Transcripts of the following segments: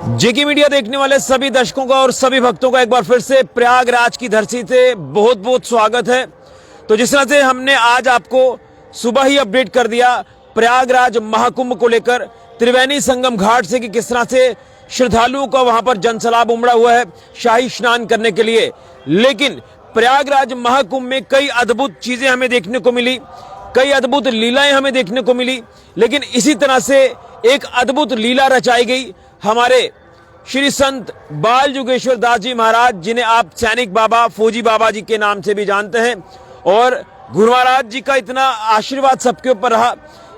जेके media देखने वाले सभी दर्शकों का और सभी भक्तों का एक बार फिर से प्रयागराज की धरती से बहुत बहुत स्वागत है। तो जिस तरह से हमने आज आपको सुबह ही अपडेट कर दिया प्रयागराज महाकुंभ को लेकर त्रिवेणी संगम घाट से कि किस तरह से श्रद्धालुओं का वहां पर जनसैलाब उमड़ा हुआ है शाही स्नान करने के लिए। लेकिन प्रयागराज महाकुंभ में कई अद्भुत चीजें हमें देखने को मिली, कई अद्भुत लीलाएं हमें देखने को मिली। लेकिन इसी तरह से एक अद्भुत लीला रचाई गई हमारे श्री संत बाल युगेश्वर दास जी महाराज, जिन्हें आप सैनिक बाबा, फौजी बाबा जी के नाम से भी जानते हैं। और गुरु महाराज जी का इतना आशीर्वाद सबके ऊपर रहा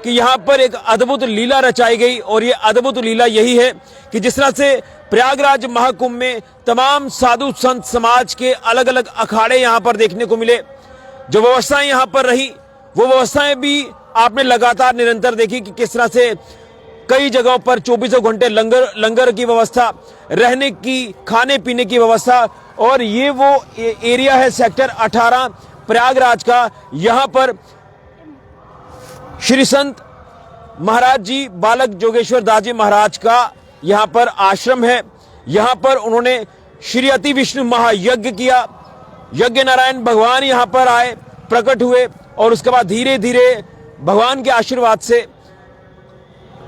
कि यहाँ पर एक अद्भुत लीला रचाई गई। और ये अद्भुत लीला यही है कि जिस तरह से प्रयागराज महाकुंभ में तमाम साधु संत समाज के अलग अलग अखाड़े यहाँ पर देखने को मिले। जो व्यवस्थाएं यहाँ पर रही वो व्यवस्थाएं भी आपने लगातार निरंतर देखी कि किस तरह से कई जगहों पर 24 घंटे लंगर की व्यवस्था, रहने की, खाने पीने की व्यवस्था। और ये वो एरिया है सेक्टर 18 प्रयागराज का। यहाँ पर श्री संत महाराज जी बालक जोगेश्वर दास जी महाराज का यहाँ पर आश्रम है। यहाँ पर उन्होंने श्री अति विष्णु महायज्ञ किया। यज्ञ नारायण भगवान यहाँ पर आए, प्रकट हुए और उसके बाद धीरे धीरे भगवान के आशीर्वाद से,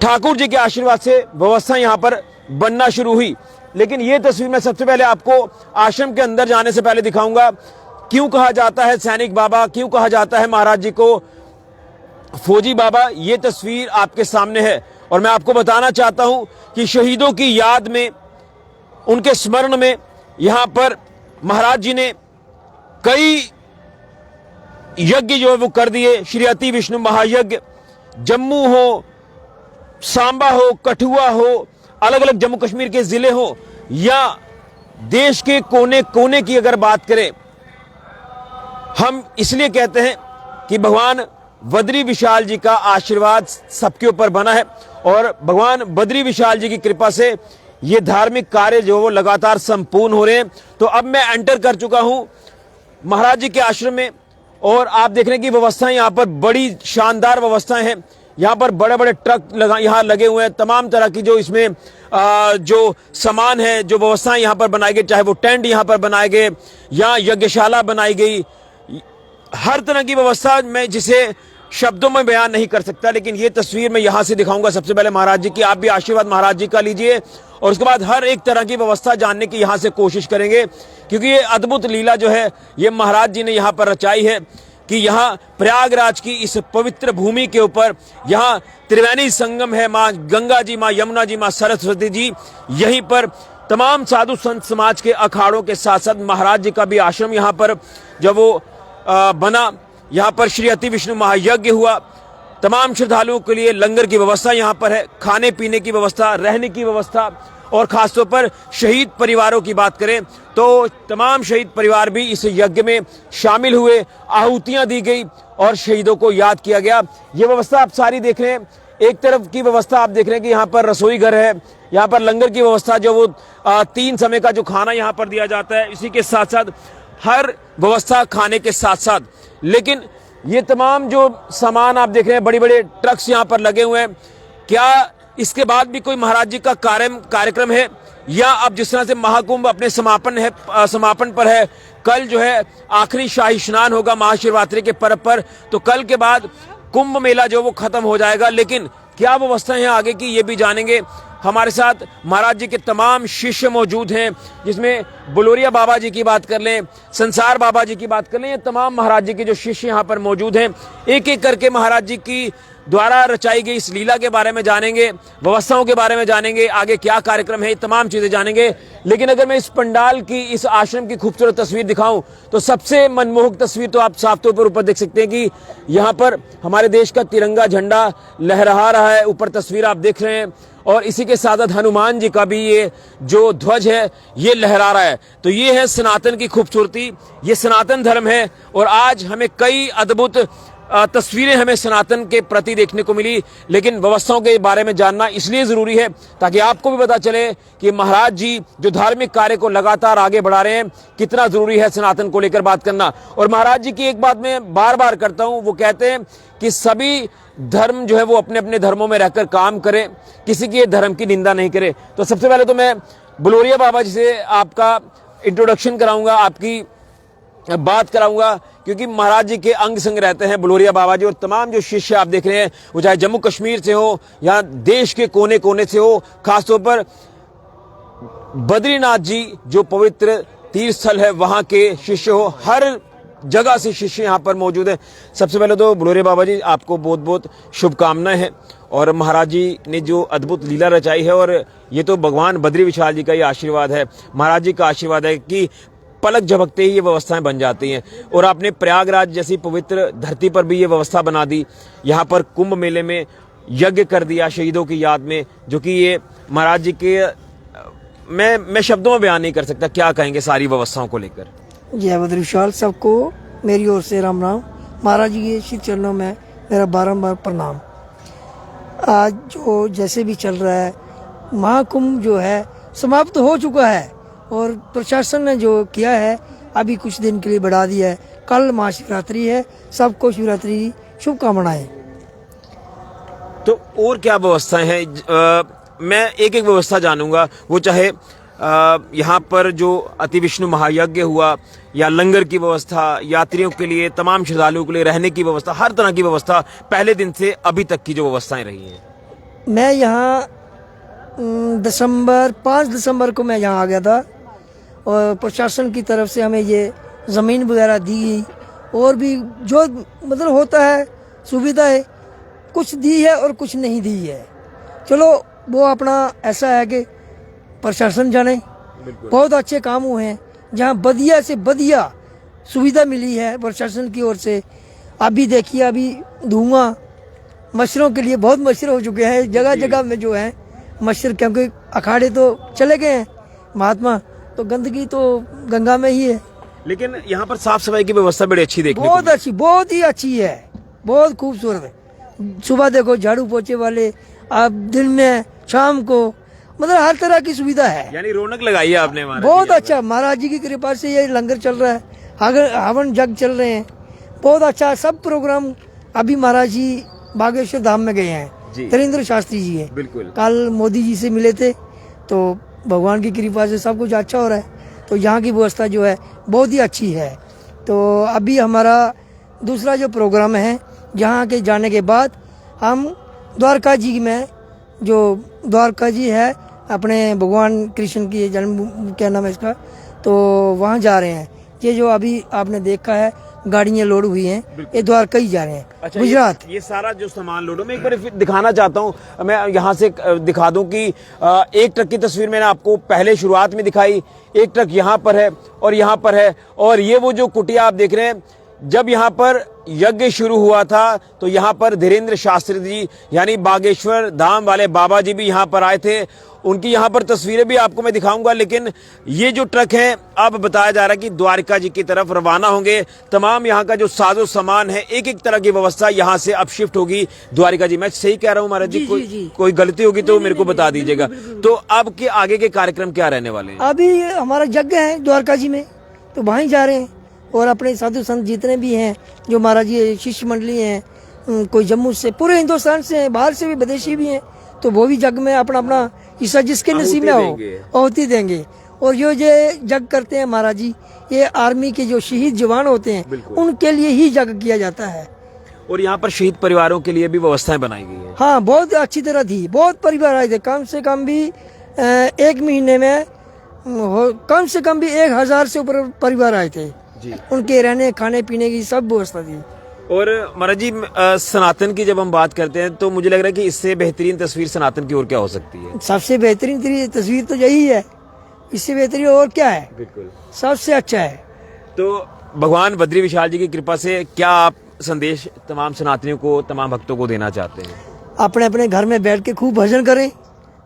ठाकुर जी के आशीर्वाद से व्यवस्था यहाँ पर बनना शुरू हुई। लेकिन ये तस्वीर मैं सबसे पहले आपको आश्रम के अंदर जाने से पहले दिखाऊंगा। क्यों कहा जाता है सैनिक बाबा, क्यों कहा जाता है महाराज जी को फौजी बाबा, ये तस्वीर आपके सामने है। और मैं आपको बताना चाहता हूं कि शहीदों की याद में, उनके स्मरण में यहाँ पर महाराज जी ने कई यज्ञ जो है वो कर दिए। श्री अति विष्णु महायज्ञ, जम्मू हो, सांबा हो, कठुआ हो, अलग अलग जम्मू कश्मीर के जिले हो या देश के कोने कोने की अगर बात करें, हम इसलिए कहते हैं कि भगवान बद्री विशाल जी का आशीर्वाद सबके ऊपर बना है। और भगवान बद्री विशाल जी की कृपा से ये धार्मिक कार्य जो वो लगातार संपूर्ण हो रहे हैं। तो अब मैं एंटर कर चुका हूं महाराज जी के आश्रम में और आप देख रहे हैं कि व्यवस्थाएं यहाँ पर बड़ी शानदार व्यवस्थाएं हैं। यहाँ पर बड़े बड़े ट्रक यहाँ लगे हुए हैं, तमाम तरह की जो इसमें जो सामान है, जो व्यवस्थाएं यहाँ पर बनाई गई, चाहे वो टेंट यहाँ पर बनाए गए या यज्ञशाला बनाई गई, हर तरह की व्यवस्था मैं जिसे शब्दों में बयान नहीं कर सकता। लेकिन ये तस्वीर मैं यहाँ से दिखाऊंगा सबसे पहले महाराज जी की। आप भी आशीर्वाद महाराज जी का लीजिए और उसके बाद हर एक तरह की व्यवस्था जानने की यहाँ से कोशिश करेंगे, क्योंकि ये अद्भुत लीला जो है ये महाराज जी ने यहाँ पर रचाई है कि यहाँ प्रयागराज की इस पवित्र भूमि के ऊपर यहाँ त्रिवेणी संगम है। माँ गंगा जी, माँ यमुना जी, माँ सरस्वती जी, यहीं पर तमाम साधु संत समाज के अखाड़ों के साथ साथ महाराज जी का भी आश्रम यहाँ पर जब वो बना, यहाँ पर श्री अति विष्णु महायज्ञ हुआ। तमाम श्रद्धालुओं के लिए लंगर की व्यवस्था यहाँ पर है, खाने पीने की व्यवस्था, रहने की व्यवस्था। और खासतौर पर शहीद परिवारों की बात करें तो तमाम शहीद परिवार भी इस यज्ञ में शामिल हुए, आहुतियां दी गई और शहीदों को याद किया गया। ये व्यवस्था आप सारी देख रहे हैं। एक तरफ की व्यवस्था आप देख रहे हैं कि यहाँ पर रसोई घर है, यहाँ पर लंगर की व्यवस्था, जो वो 3 समय का जो खाना यहाँ पर दिया जाता है, इसी के साथ साथ हर व्यवस्था खाने के साथ साथ। लेकिन ये तमाम जो सामान आप देख रहे हैं, बड़ी बड़े ट्रक्स यहाँ पर लगे हुए हैं। क्या इसके बाद भी कोई महाराज जी का कार्यक्रम है या अब जिस तरह से महाकुंभ अपने समापन पर है, कल जो है आखिरी शाही स्नान होगा महाशिवरात्रि के पर्व पर, तो कल के बाद कुंभ मेला जो वो खत्म हो जाएगा। लेकिन क्या व्यवस्थाएं हैं आगे की, ये भी जानेंगे। हमारे साथ महाराज जी के तमाम शिष्य मौजूद हैं, जिसमें बुलोरिया बाबा जी की बात कर लें, संसार बाबा जी की बात कर लें, ये तमाम महाराज जी के जो शिष्य यहाँ पर मौजूद हैं। एक एक करके महाराज जी की द्वारा रचाई गई इस लीला के बारे में जानेंगे, व्यवस्थाओं के बारे में जानेंगे, आगे क्या कार्यक्रम है, ये तमाम चीजें जानेंगे। लेकिन अगर मैं इस पंडाल की, इस आश्रम की खूबसूरत तस्वीर दिखाऊं तो सबसे मनमोहक तस्वीर तो आप साफ तौर पर ऊपर देख सकते हैं कि यहाँ पर हमारे देश का तिरंगा झंडा लहरा रहा है। ऊपर तस्वीर आप देख रहे हैं और इसी के साथ साथ हनुमान जी का भी ये जो ध्वज है ये लहरा रहा है। तो ये है सनातन की खूबसूरती, ये सनातन धर्म है। और आज हमें कई अद्भुत तस्वीरें हमें सनातन के प्रति देखने को मिली, लेकिन व्यवस्थाओं के बारे में जानना इसलिए जरूरी है ताकि आपको भी पता चले कि महाराज जी जो धार्मिक कार्य को लगातार आगे बढ़ा रहे हैं, कितना जरूरी है सनातन को लेकर बात करना। और महाराज जी की एक बात मैं बार बार करता हूं, वो कहते हैं कि सभी धर्म जो है वो अपने अपने धर्मों में रहकर काम करे, किसी के धर्म की निंदा नहीं करे। तो सबसे पहले तो मैं बुलोरिया बाबा जी से आपका इंट्रोडक्शन कराऊंगा, आपकी बात कराऊंगा, क्योंकि महाराज जी के अंग संग रहते हैं बुलोरिया बाबा जी। और तमाम जो शिष्य आप देख रहे हैं, वो चाहे जम्मू कश्मीर से हो या देश के कोने कोने से हो, खासतौर पर बद्रीनाथ जी जो पवित्र तीर्थ स्थल है वहां के शिष्य हो, हर जगह से शिष्य यहाँ पर मौजूद है। सबसे पहले तो बुलोरिया बाबा जी आपको बहुत बहुत शुभकामनाएं हैं। और महाराज जी ने जो अद्भुत लीला रचाई है, और ये तो भगवान बद्री विशाल जी का ही आशीर्वाद है, महाराज जी का आशीर्वाद है कि पलक झपकते ही ये व्यवस्थाएं बन जाती हैं। और आपने प्रयागराज जैसी पवित्र धरती पर भी ये व्यवस्था बना दी, यहाँ पर कुंभ मेले में यज्ञ कर दिया शहीदों की याद में, जो कि ये महाराज जी के मैं शब्दों में बयान नहीं कर सकता। क्या कहेंगे सारी व्यवस्थाओं को लेकर? जय बद्री विशाल, सबको मेरी ओर से राम राम। महाराज जी के श्री चरणों में मेरा बारंबार प्रणाम। आज जो जैसे भी चल रहा है, महाकुंभ जो है समाप्त तो हो चुका है, और प्रशासन ने जो किया है अभी कुछ दिन के लिए बढ़ा दिया है। कल महाशिवरात्रि है, सबको शिवरात्रि की शुभकामनाएं। तो और क्या व्यवस्थाएं हैं? मैं एक एक व्यवस्था जानूंगा, वो चाहे यहाँ पर जो अति विष्णु महायज्ञ हुआ, या लंगर की व्यवस्था, यात्रियों के लिए, तमाम श्रद्धालुओं के लिए रहने की व्यवस्था, हर तरह की व्यवस्था पहले दिन से अभी तक की जो व्यवस्थाएं रही हैं। मैं यहाँ 5 दिसंबर को मैं यहाँ आ गया था, और प्रशासन की तरफ से हमें ये ज़मीन वगैरह दी गई, और भी जो मतलब होता है सुविधा है, कुछ दी है और कुछ नहीं दी है। चलो वो अपना ऐसा है कि प्रशासन जाने। बहुत अच्छे काम हुए हैं, जहाँ बढ़िया से बढ़िया सुविधा मिली है प्रशासन की ओर से। अभी देखिए, अभी धुआं मच्छरों के लिए बहुत मच्छर हो चुके हैं जगह जगह में जो है मच्छर, क्योंकि अखाड़े तो चले गए हैं महात्मा, तो गंदगी तो गंगा में ही है। लेकिन यहाँ पर साफ सफाई की व्यवस्था बड़ी अच्छी देखने बहुत अच्छी, बहुत ही अच्छी है, बहुत खूबसूरत है। सुबह देखो झाड़ू पोछे वाले, आप दिन में शाम को, मतलब हर तरह की सुविधा है। यानी रौनक लगाई है आपने। बहुत अच्छा, महाराज जी की कृपा से ये लंगर चल रहा है, हवन जग चल रहे हैं, बहुत अच्छा सब प्रोग्राम। अभी महाराज जी बागेश्वर धाम में गए हैं, धीरेन्द्र शास्त्री जी है, बिल्कुल कल मोदी जी से मिले थे, तो भगवान की कृपा से सब कुछ अच्छा हो रहा है। तो यहाँ की व्यवस्था जो है बहुत ही अच्छी है। तो अभी हमारा दूसरा जो प्रोग्राम है, जहाँ के जाने के बाद हम द्वारका जी में, जो द्वारका जी है अपने भगवान कृष्ण की जन्म, क्या नाम है इसका, तो वहाँ जा रहे हैं। ये जो अभी आपने देखा है गाड़ियाँ लोड हुई हैं, ये द्वारका ही जा रहे हैं। अच्छा, गुजरात। ये सारा जो सामान लोड, मैं एक बार दिखाना चाहता हूँ, मैं यहाँ से दिखा दूं कि एक ट्रक की तस्वीर मैंने आपको पहले शुरुआत में दिखाई, एक ट्रक यहाँ पर है और यहाँ पर है, और ये वो जो कुटिया आप देख रहे हैं, जब यहाँ पर यज्ञ शुरू हुआ था तो यहाँ पर धीरेन्द्र शास्त्री जी यानी बागेश्वर धाम वाले बाबा जी भी यहाँ पर आए थे। उनकी यहाँ पर तस्वीरें भी आपको मैं दिखाऊंगा। लेकिन ये जो ट्रक हैं, अब बताया जा रहा है कि द्वारका जी की तरफ रवाना होंगे। तमाम यहाँ का जो साजो सामान है, एक एक तरह की व्यवस्था यहाँ से अब शिफ्ट होगी द्वारका जी। मैं सही कह रहा हूँ महाराज जी? कोई गलती होगी तो मेरे को बता दीजिएगा। तो अब के आगे के कार्यक्रम क्या रहने वाले हैं? अभी हमारा यज्ञ है द्वारका जी में, तो वहीं जा रहे हैं, और अपने साधु संत जितने भी हैं, जो महाराज जी शिष्य मंडली हैं, कोई जम्मू से, पूरे हिंदुस्तान से हैं, बाहर से भी, विदेशी भी हैं, तो वो भी जग में अपना अपना हिस्सा जिसके नसीब में हो आहुति देंगे। और ये जग करते हैं महाराज जी, ये आर्मी के जो शहीद जवान होते हैं उनके लिए ही जग किया जाता है। और यहाँ पर शहीद परिवारों के लिए भी व्यवस्थाएं बनाई गई है। हाँ, बहुत अच्छी तरह थी, बहुत परिवार आए थे, कम से कम भी एक महीने में कम से कम भी 1000 से ऊपर परिवार आए थे जी। उनके रहने खाने पीने की सब व्यवस्था थी। और महाराज जी, सनातन की जब हम बात करते हैं तो मुझे लग रहा है कि इससे बेहतरीन तस्वीर सनातन की और क्या हो सकती है? सबसे बेहतरीन तस्वीर तो यही है, इससे बेहतरीन और क्या है? बिल्कुल, सबसे अच्छा है। तो भगवान बद्री विशाल जी की कृपा से क्या आप संदेश तमाम सनातनियों को, तमाम भक्तों को देना चाहते हैं? अपने अपने घर में बैठ के खूब भजन करें,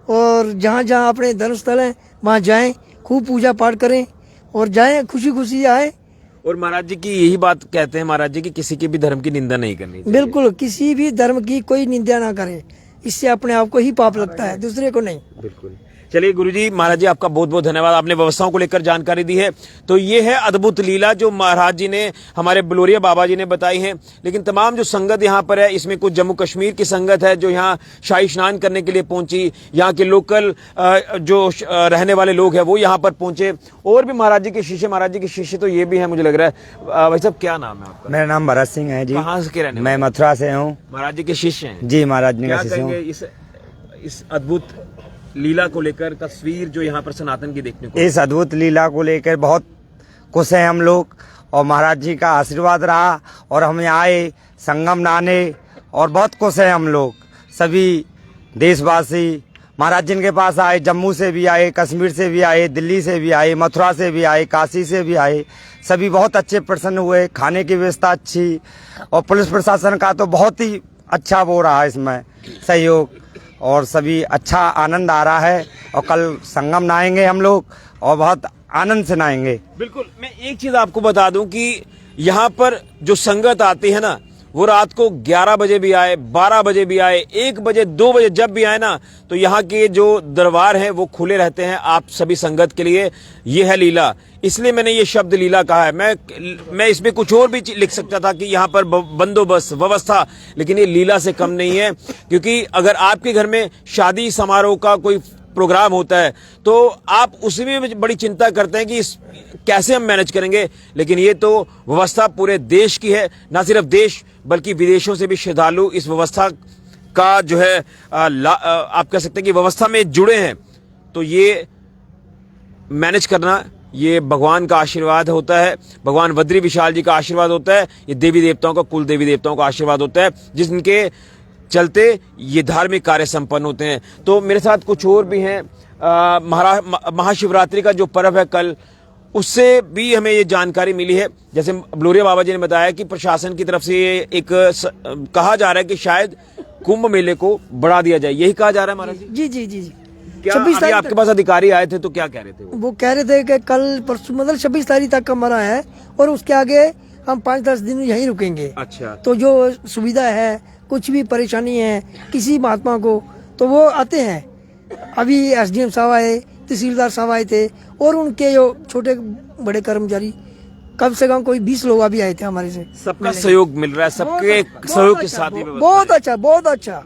और जहाँ जहाँ अपने धर्म स्थल है वहाँ जाएं, खूब पूजा पाठ करें, और जाएं खुशी खुशी आए, और महाराज जी की यही बात कहते हैं महाराज जी कि किसी के भी धर्म की निंदा नहीं करनी चाहिए। बिल्कुल, किसी भी धर्म की कोई निंदा ना करे, इससे अपने आप को ही पाप लगता है, दूसरे को नहीं। बिल्कुल। चलिए गुरुजी, महाराज जी आपका बहुत बहुत धन्यवाद, आपने व्यवस्थाओं को लेकर जानकारी दी है। तो ये है अद्भुत लीला जो महाराज जी ने, हमारे बलोरिया बाबा जी ने बताई है। लेकिन तमाम जो संगत यहाँ पर है, इसमें कुछ जम्मू कश्मीर की संगत है जो यहाँ शाही स्नान करने के लिए पहुंची, यहाँ के लोकल जो रहने वाले लोग हैं वो यहाँ पर पहुंचे, और भी महाराज जी के शिष्य, महाराज जी के शिष्य तो ये भी है मुझे लग रहा है। भाई साहब क्या नाम है आपका? मेरा नाम भरत सिंह है जी। कहाँ से रहने? मैं मथुरा से हूँ। महाराज जी के शिष्य हैं जी, महाराज जी क्या का शिष्य हूँ। कहेंगे इस अद्भुत लीला को लेकर, तस्वीर जो यहाँ पर सनातन की देखने को? इस अद्भुत लीला को लेकर बहुत खुश हैं हम लोग, और महाराज जी का आशीर्वाद रहा और हम यहाँ आए संगम नहाने, और बहुत खुश हैं हम लोग सभी देशवासी। महाराज जी के पास आए, जम्मू से भी आए, कश्मीर से भी आए, दिल्ली से भी आए, मथुरा से भी आए, काशी से भी आए, सभी बहुत अच्छे प्रसन्न हुए। खाने की व्यवस्था अच्छी, और पुलिस प्रशासन का तो बहुत ही अच्छा वो रहा इसमें सहयोग, और सभी अच्छा आनंद आ रहा है। और कल संगम नहाएंगे हम लोग, और बहुत आनंद से नहाएंगे। बिल्कुल। मैं एक चीज आपको बता दूं कि यहाँ पर जो संगत आती है ना, वो रात को 11 बजे भी आए, 12 बजे भी आए, 1 बजे 2 बजे जब भी आए ना, तो यहाँ के जो दरबार हैं वो खुले रहते हैं आप सभी संगत के लिए। ये है लीला, इसलिए मैंने ये शब्द लीला कहा है। मैं इसमें कुछ और भी लिख सकता था कि यहाँ पर बंदोबस्त व्यवस्था, लेकिन ये लीला से कम नहीं है। क्योंकि अगर आपके घर में शादी समारोह का कोई प्रोग्राम होता है तो आप उसमें भी बड़ी चिंता करते हैं कि कैसे हम मैनेज करेंगे, लेकिन ये तो व्यवस्था पूरे देश की है। ना सिर्फ देश बल्कि विदेशों से भी श्रद्धालु इस व्यवस्था का जो है आप कह सकते हैं कि व्यवस्था में जुड़े हैं। तो ये मैनेज करना, ये भगवान का आशीर्वाद होता है, भगवान बद्री विशाल जी का आशीर्वाद होता है, ये देवी देवताओं का, कुल देवी देवताओं का आशीर्वाद होता है, जिनके चलते ये धार्मिक कार्य संपन्न होते हैं। तो मेरे साथ कुछ और भी हैं। महाशिवरात्रि का जो पर्व है कल, उससे भी हमें ये जानकारी मिली है। जैसे बलोरिया बाबा जी ने बताया कि प्रशासन की तरफ से ये एक कहा जा रहा है कि शायद कुंभ मेले को बढ़ा दिया जाए, यही कहा जा रहा है महाराज जी? जी जी जी जी। क्या अभी आपके पास अधिकारी आए थे तो क्या कह रहे थे? वो कह रहे थे कि कल परसों मतलब 26 तारीख तक का मरा है, और उसके आगे हम 5-10 दिन यहीं रुकेंगे। अच्छा। तो जो सुविधा है, कुछ भी परेशानी है किसी महात्मा को, तो वो आते हैं। अभी SDM साहब आए, तहसीलदार साहब आए थे, और उनके जो छोटे बड़े कर्मचारी, कम से कम कोई 20 लोग अभी आए थे हमारे से। सबका सहयोग मिल रहा है, सबके सहयोग के साथ ही बहुत अच्छा, बहुत अच्छा,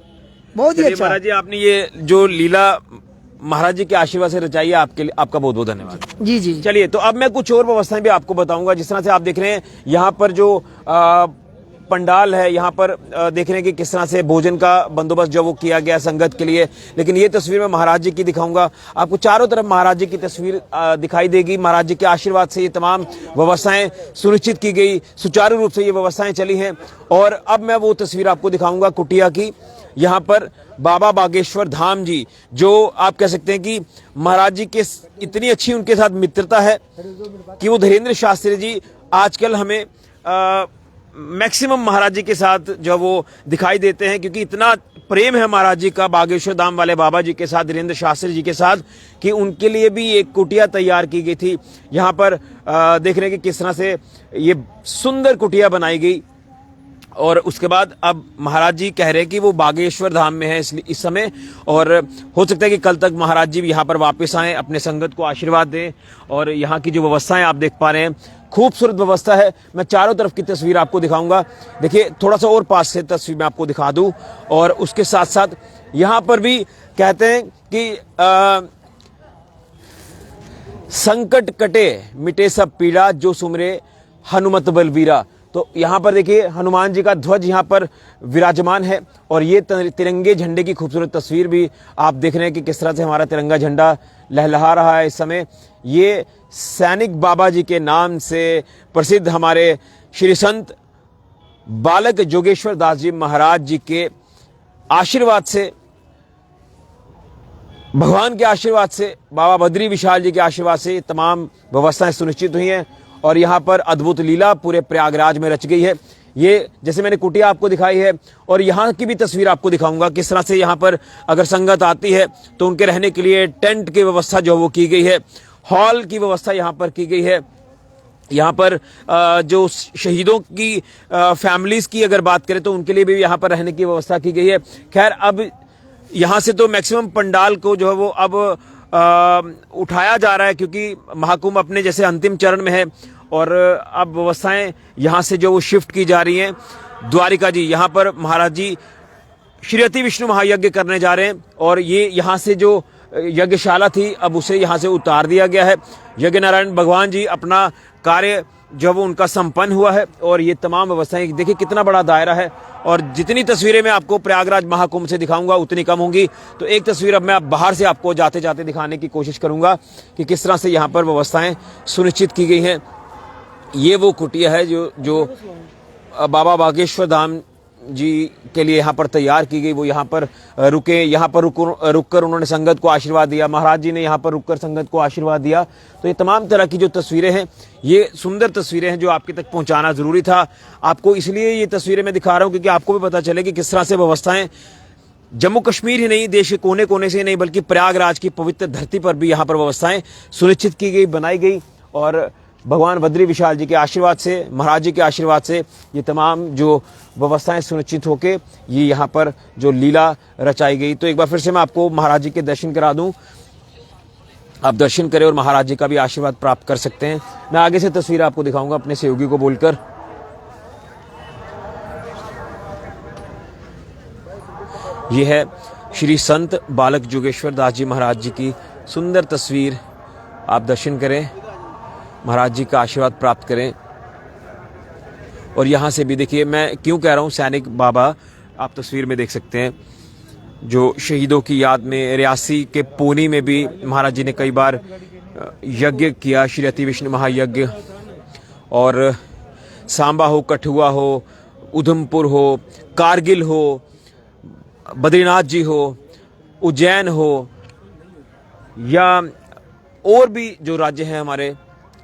बहुत ही अच्छा। महाराज जी, आपने ये जो लीला महाराज जी के आशीर्वाद से रचाई है, आपके लिए आपका बहुत बहुत धन्यवाद। जी जी। चलिए, तो अब मैं कुछ और व्यवस्थाएं भी आपको बताऊंगा। जिस तरह से आप देख रहे हैं यहाँ पर जो पंडाल है, यहाँ पर देख रहे हैं कि किस तरह से भोजन का बंदोबस्त जो वो किया गया संगत के लिए। लेकिन ये तस्वीर मैं महाराज जी की दिखाऊंगा आपको। चारों तरफ महाराज जी की तस्वीर दिखाई देगी। महाराज जी के आशीर्वाद से ये तमाम व्यवस्थाएं सुनिश्चित की गई, सुचारू रूप से ये व्यवस्थाएं चली हैं। और अब मैं वो तस्वीर आपको दिखाऊंगा कुटिया की। यहाँ पर बाबा बागेश्वर धाम जी, जो आप कह सकते हैं कि महाराज जी के इतनी अच्छी उनके साथ मित्रता है कि वो धीरेन्द्र शास्त्री जी आजकल हमें मैक्सिमम महाराज जी के साथ जो वो दिखाई देते हैं, क्योंकि इतना प्रेम है महाराज जी का बागेश्वर धाम वाले बाबा जी के साथ, धीरेन्द्र शास्त्री जी के साथ, कि उनके लिए भी एक कुटिया तैयार की गई थी। यहाँ पर देख रहे हैं कि किस तरह से ये सुंदर कुटिया बनाई गई। और उसके बाद अब महाराज जी कह रहे हैं कि वो बागेश्वर धाम में है इस समय, और हो सकता है कि कल तक महाराज जी यहाँ पर वापस आएं, अपने संगत को आशीर्वाद दें। और यहाँ की जो व्यवस्थाएं आप देख पा रहे हैं, खूबसूरत व्यवस्था है। मैं चारों तरफ की तस्वीर आपको दिखाऊंगा। देखिए, थोड़ा सा और पास से तस्वीर मैं आपको दिखा दूं। और उसके साथ साथ यहाँ पर भी कहते हैं कि संकट कटे मिटे सब पीड़ा, जो सुमरे हनुमत बलबीरा। तो यहाँ पर देखिए हनुमान जी का ध्वज यहाँ पर विराजमान है, और ये तिरंगे झंडे की खूबसूरत तस्वीर भी आप देख रहे हैं कि किस तरह से हमारा तिरंगा झंडा लहलहा रहा है इस समय। ये सैनिक बाबा जी के नाम से प्रसिद्ध हमारे श्री संत बालक जोगेश्वर दास जी महाराज जी के आशीर्वाद से, भगवान के आशीर्वाद से, बाबा बद्री विशाल जी के आशीर्वाद से तमाम व्यवस्थाएं सुनिश्चित हुई हैं। और यहाँ पर अद्भुत लीला पूरे प्रयागराज में रच गई है। ये जैसे मैंने कुटिया आपको दिखाई है, और यहाँ की भी तस्वीर आपको दिखाऊंगा किस तरह से यहाँ पर अगर संगत आती है तो उनके रहने के लिए टेंट की व्यवस्था जो वो की गई है, हॉल की व्यवस्था यहाँ पर की गई है। यहाँ पर जो शहीदों की फैमिलीज की अगर बात करें तो उनके लिए भी यहाँ पर रहने की व्यवस्था की गई है। खैर अब यहाँ से तो मैक्सिमम पंडाल को जो है वो अब उठाया जा रहा है, क्योंकि महाकुंभ अपने जैसे अंतिम चरण में है और अब व्यवस्थाएं यहाँ से जो वो शिफ्ट की जा रही हैं। द्वारिका जी यहाँ पर महाराज जी श्री अति विष्णु महायज्ञ करने जा रहे हैं और ये यहाँ से जो यज्ञशाला थी अब उसे यहाँ से उतार दिया गया है। यज्ञ नारायण भगवान जी अपना कार्य जब उनका संपन्न हुआ है और ये तमाम व्यवस्थाएं देखिए कितना बड़ा दायरा है और जितनी तस्वीरें मैं आपको प्रयागराज महाकुंभ से दिखाऊंगा उतनी कम होंगी। तो एक तस्वीर अब मैं बाहर से आपको जाते जाते दिखाने की कोशिश करूंगा कि किस तरह से यहाँ पर व्यवस्थाएं सुनिश्चित की गई हैं। ये वो कुटिया है जो बाबा बागेश्वर धाम जी के लिए यहाँ पर तैयार की गई। वो यहाँ पर रुके, यहाँ पर रुककर उन्होंने संगत को आशीर्वाद दिया। महाराज जी ने यहाँ पर रुककर संगत को आशीर्वाद दिया। तो ये तमाम तरह की जो तस्वीरें हैं, ये सुंदर तस्वीरें हैं जो आपके तक पहुँचाना ज़रूरी था। आपको इसलिए ये तस्वीरें मैं दिखा रहा हूँ क्योंकि आपको भी पता चले कि किस तरह से व्यवस्थाएं जम्मू कश्मीर ही नहीं, देश के कोने कोने से नहीं बल्कि प्रयागराज की पवित्र धरती पर भी यहाँ पर व्यवस्थाएं सुनिश्चित की गई, बनाई गई। और भगवान बद्री विशाल जी के आशीर्वाद से, महाराज जी के आशीर्वाद से ये तमाम जो व्यवस्थाएं सुनिश्चित होके ये यहाँ पर जो लीला रचाई गई। तो एक बार फिर से मैं आपको महाराज जी के दर्शन करा दूं, आप दर्शन करें और महाराज जी का भी आशीर्वाद प्राप्त कर सकते हैं। मैं आगे से तस्वीर आपको दिखाऊंगा अपने सहयोगी को बोलकर। यह है श्री संत बालक जोगेश्वर दास जी महाराज जी की सुंदर तस्वीर। आप दर्शन करें, महाराज जी का आशीर्वाद प्राप्त करें। और यहाँ से भी देखिए, मैं क्यों कह रहा हूँ सैनिक बाबा, आप तस्वीर में देख सकते हैं जो शहीदों की याद में रियासी के पूनी में भी महाराज जी ने कई बार यज्ञ किया, श्री अति विष्णु महायज्ञ। और सांबा हो, कठुआ हो, उधमपुर हो, कारगिल हो, बद्रीनाथ जी हो, उज्जैन हो या और भी जो राज्य हैं हमारे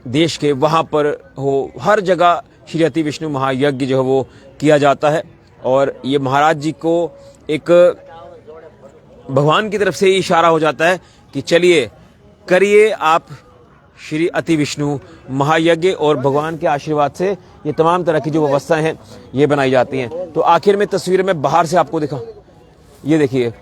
देश के, वहाँ पर हो, हर जगह श्री अति विष्णु महायज्ञ जो है वो किया जाता है। और ये महाराज जी को एक भगवान की तरफ से इशारा हो जाता है कि चलिए करिए आप श्री अति विष्णु महायज्ञ, और भगवान के आशीर्वाद से ये तमाम तरह की जो व्यवस्थाएं हैं ये बनाई जाती हैं। तो आखिर में तस्वीर में बाहर से आपको दिखा, ये देखिए,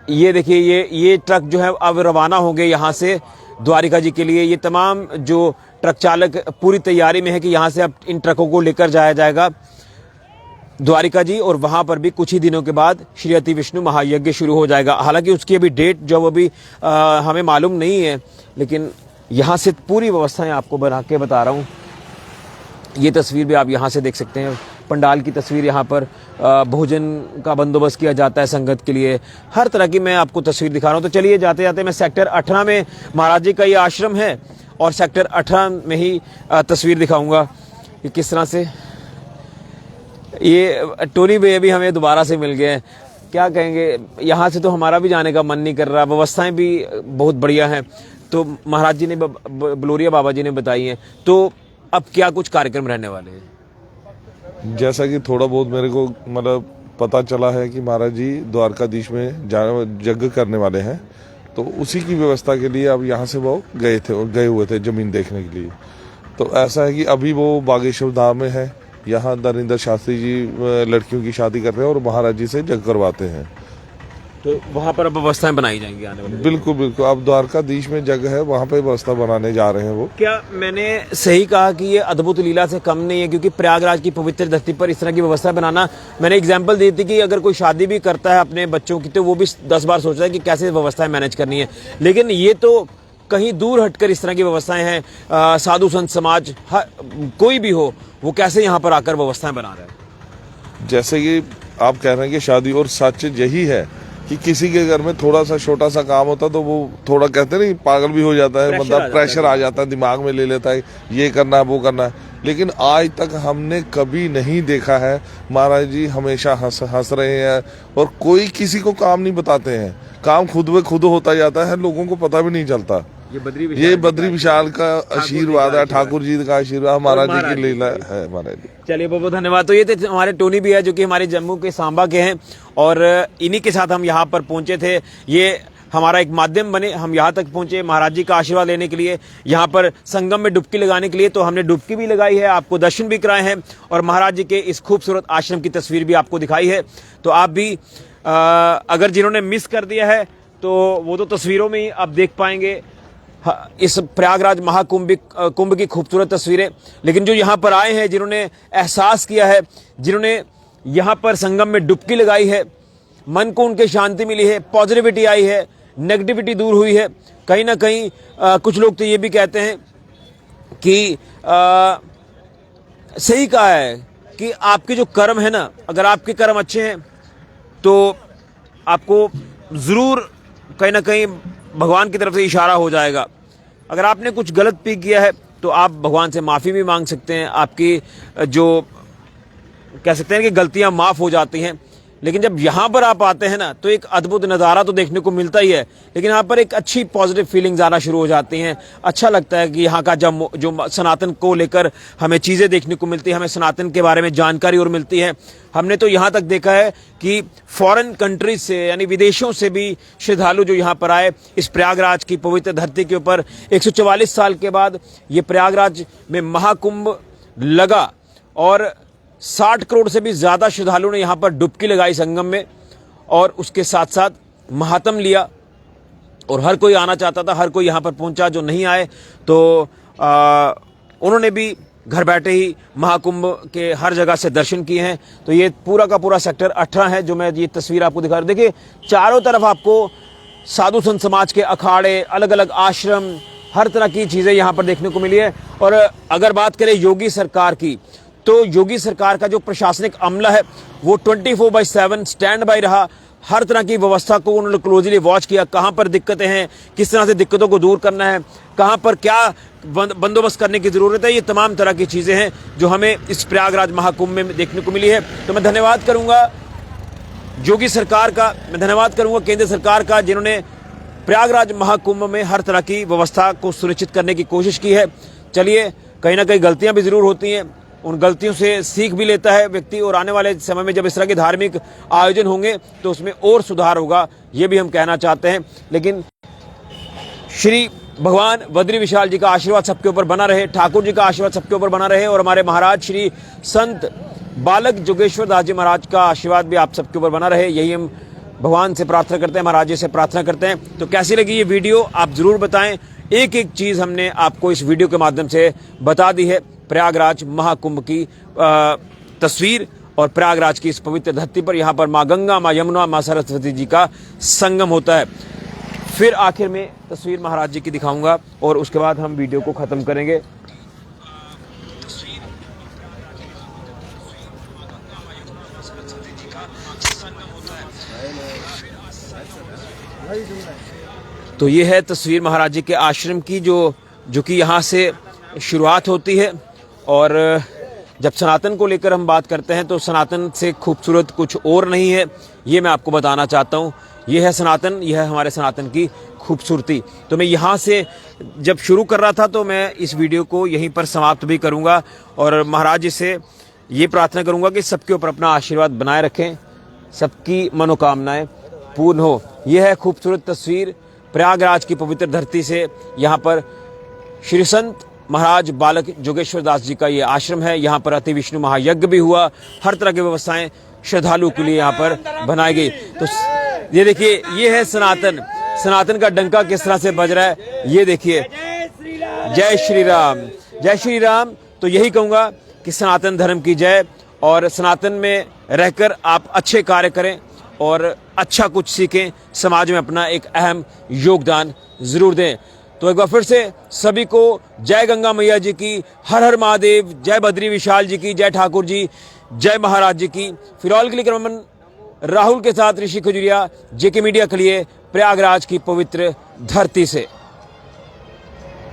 ये ट्रक जो है अब रवाना होंगे यहाँ से द्वारिका जी के लिए। ये तमाम जो ट्रक चालक पूरी तैयारी में है कि यहाँ से अब इन ट्रकों को लेकर जाया जाएगा द्वारिका जी, और वहाँ पर भी कुछ ही दिनों के बाद श्री अति विष्णु महायज्ञ शुरू हो जाएगा। हालांकि उसकी अभी डेट जो वो भी हमें मालूम नहीं है, लेकिन यहाँ से पूरी व्यवस्थाएं आपको बना के बता रहा हूँ। ये तस्वीर भी आप यहाँ से देख सकते हैं, पंडाल की तस्वीर। यहाँ पर भोजन का बंदोबस्त किया जाता है संगत के लिए, हर तरह की मैं आपको तस्वीर दिखा रहा हूँ। तो चलिए जाते जाते मैं सेक्टर 18 में महाराज जी का ये आश्रम है और सेक्टर 18 में ही तस्वीर दिखाऊंगा कि किस तरह से ये टोनी भैया भी हमें दोबारा से मिल गए हैं। क्या कहेंगे, यहाँ से तो हमारा भी जाने का मन नहीं कर रहा, व्यवस्थाएं भी बहुत बढ़िया हैं। तो महाराज जी ने, बलोरिया बाबा जी ने बताई हैं। तो अब क्या कुछ कार्यक्रम रहने वाले हैं? जैसा कि थोड़ा बहुत मेरे को मतलब पता चला है कि महाराज जी द्वारकाधीश में यज्ञ करने वाले हैं, तो उसी की व्यवस्था के लिए अब यहाँ से वो गए हुए थे जमीन देखने के लिए। तो ऐसा है कि अभी वो बागेश्वर धाम में है, यहाँ नरेंद्र शास्त्री जी लड़कियों की शादी कर रहे हैं और महाराज जी से यज्ञ करवाते हैं। तो वहाँ पर अब व्यवस्थाएं बनाई जाएंगी आने वाले? बिल्कुल बिल्कुल, अब द्वारकाधीश में जगह है, वहाँ पे व्यवस्था बनाने जा रहे हैं वो। क्या मैंने सही कहा कि ये अद्भुत लीला से कम नहीं है? क्योंकि प्रयागराज की पवित्र धरती पर इस तरह की व्यवस्था बनाना, मैंने एग्जांपल दी थी कि अगर कोई शादी भी करता है अपने बच्चों की तो वो भी 10 बार सोचता है कि कैसे व्यवस्थाएं मैनेज करनी है। लेकिन ये तो कहीं दूर हटकर इस तरह की व्यवस्थाएं हैं। साधु संत समाज कोई भी हो, वो कैसे यहाँ पर आकर व्यवस्थाएं बना रहे हैं? जैसे कि आप कह रहे हैं कि शादी, और सच यही है कि किसी के घर में थोड़ा सा छोटा सा काम होता तो वो थोड़ा कहते नहीं पागल भी हो जाता है, बंदा प्रेशर आ जाता है, दिमाग में ले लेता है ये करना है वो करना है। लेकिन आज तक हमने कभी नहीं देखा है, महाराज जी हमेशा हंस रहे हैं और कोई किसी को काम नहीं बताते हैं, काम खुद ब खुद होता जाता है, लोगों को पता भी नहीं चलता। ये बद्री विशाल का आशीर्वाद है, ठाकुर जी का आशीर्वाद, महाराज जी की लीला है महाराज जी। चलिए बहुत बहुत धन्यवाद। तो ये थे हमारे टोनी भी है जो कि हमारे जम्मू के सांबा के हैं, और इन्हीं के साथ हम यहाँ पर पहुंचे थे। ये हमारा एक माध्यम बने, हम यहाँ तक पहुँचे महाराज जी का आशीर्वाद लेने के लिए, यहाँ पर संगम में डुबकी लगाने के लिए। तो हमने डुबकी भी लगाई है, आपको दर्शन भी कराए हैं और महाराज जी के इस खूबसूरत आश्रम की तस्वीर भी आपको दिखाई है। तो आप भी अगर जिन्होंने मिस कर दिया है तो वो तो तस्वीरों में ही आप देख पाएंगे इस प्रयागराज कुंभ की खूबसूरत तस्वीरें। लेकिन जो यहाँ पर आए हैं, जिन्होंने एहसास किया है, जिन्होंने यहाँ पर संगम में डुबकी लगाई है, मन को उनके शांति मिली है, पॉजिटिविटी आई है, नेगेटिविटी दूर हुई है। कहीं ना कहीं कुछ लोग तो ये भी कहते हैं कि सही कहा है कि आपके जो कर्म है ना, अगर आपके कर्म अच्छे हैं तो आपको ज़रूर कहीं ना कहीं भगवान की तरफ से इशारा हो जाएगा। अगर आपने कुछ गलत भी किया है तो आप भगवान से माफ़ी भी मांग सकते हैं, आपकी जो कह सकते हैं कि गलतियां माफ़ हो जाती हैं। लेकिन जब यहाँ पर आप आते हैं ना तो एक अद्भुत नज़ारा तो देखने को मिलता ही है, लेकिन यहाँ पर एक अच्छी पॉजिटिव फीलिंग्स आना शुरू हो जाती हैं। अच्छा लगता है कि यहाँ का जब जो सनातन को लेकर हमें चीज़ें देखने को मिलती है, हमें सनातन के बारे में जानकारी और मिलती है। हमने तो यहाँ तक देखा है कि फॉरेन कंट्रीज से यानी विदेशों से भी श्रद्धालु जो यहाँ पर आए इस प्रयागराज की पवित्र धरती के ऊपर 144 साल के बाद ये प्रयागराज में महाकुंभ लगा और 60 करोड़ से भी ज़्यादा श्रद्धालुओं ने यहाँ पर डुबकी लगाई संगम में और उसके साथ साथ महात्म लिया और हर कोई आना चाहता था, हर कोई यहाँ पर पहुँचा। जो नहीं आए तो उन्होंने भी घर बैठे ही महाकुंभ के हर जगह से दर्शन किए हैं। तो ये पूरा का पूरा सेक्टर 18 है जो मैं ये तस्वीर आपको दिखा रहा हूँ। देखिए चारों तरफ आपको साधु संत समाज के अखाड़े, अलग अलग आश्रम, हर तरह की चीज़ें यहाँ पर देखने को मिली है। और अगर बात करें योगी सरकार की तो योगी सरकार का जो प्रशासनिक अमला है वो 24/7 स्टैंड बाय रहा, हर तरह की व्यवस्था को उन्होंने क्लोजली वॉच किया। कहाँ पर दिक्कतें हैं, किस तरह से दिक्कतों को दूर करना है, कहाँ पर क्या बंदोबस्त करने की ज़रूरत है, ये तमाम तरह की चीज़ें हैं जो हमें इस प्रयागराज महाकुंभ में देखने को मिली है। तो मैं धन्यवाद करूँगा योगी सरकार का, मैं धन्यवाद करूँगा केंद्र सरकार का, जिन्होंने प्रयागराज महाकुंभ में हर तरह की व्यवस्था को सुनिश्चित करने की कोशिश की है। चलिए, कहीं ना कहीं गलतियाँ भी ज़रूर होती हैं, उन गलतियों से सीख भी लेता है व्यक्ति और आने वाले समय में जब इस तरह के धार्मिक आयोजन होंगे तो उसमें और सुधार होगा, ये भी हम कहना चाहते हैं। लेकिन श्री भगवान बद्री विशाल जी का आशीर्वाद सबके ऊपर बना रहे, ठाकुर जी का आशीर्वाद सबके ऊपर बना रहे और हमारे महाराज श्री संत बालक जोगेश्वर दास जी महाराज का आशीर्वाद भी आप सबके ऊपर बना रहे, यही हम भगवान से प्रार्थना करते हैं, महाराज जी से प्रार्थना करते हैं। तो कैसी लगी ये वीडियो आप ज़रूर बताएं। एक एक चीज़ हमने आपको इस वीडियो के माध्यम से बता दी है। प्रयागराज महाकुंभ की तस्वीर और प्रयागराज की इस पवित्र धरती पर यहाँ पर माँ गंगा, माँ यमुना, माँ सरस्वती जी का संगम होता है। फिर आखिर में तस्वीर महाराज जी की दिखाऊंगा और उसके बाद हम वीडियो को ख़त्म करेंगे। तो ये है तस्वीर महाराज जी के आश्रम की जो कि यहाँ से शुरुआत होती है। और जब सनातन को लेकर हम बात करते हैं तो सनातन से खूबसूरत कुछ और नहीं है, ये मैं आपको बताना चाहता हूँ। ये है सनातन, यह है हमारे सनातन की खूबसूरती। तो मैं यहाँ से जब शुरू कर रहा था तो मैं इस वीडियो को यहीं पर समाप्त भी करूँगा और महाराज जी से ये प्रार्थना करूँगा कि सबके ऊपर अपना आशीर्वाद बनाए रखें, सबकी मनोकामनाएं पूर्ण हो। यह है खूबसूरत तस्वीर प्रयागराज की पवित्र धरती से। यहाँ पर श्री संत महाराज बालक जोगेश्वर दास जी का ये आश्रम है। यहाँ पर अति विष्णु महायज्ञ भी हुआ, हर तरह की व्यवस्थाएं श्रद्धालु के लिए यहाँ पर बनाई गई। तो ये देखिए, ये है सनातन, सनातन का डंका किस तरह से बज रहा है, ये देखिए। जय श्री राम, जय श्री राम। तो यही कहूँगा कि सनातन धर्म की जय और सनातन में रहकर आप अच्छे कार्य करें और अच्छा कुछ सीखें, समाज में अपना एक अहम योगदान जरूर दें। तो एक बार फिर से सभी को जय गंगा मैया जी की, हर हर महादेव, जय बद्री विशाल जी की, जय ठाकुर जी, जय महाराज जी की। फिलहाल के लिए क्रमन राहुल के साथ ऋषि खजुरिया, जेके मीडिया के लिए प्रयागराज की पवित्र धरती से।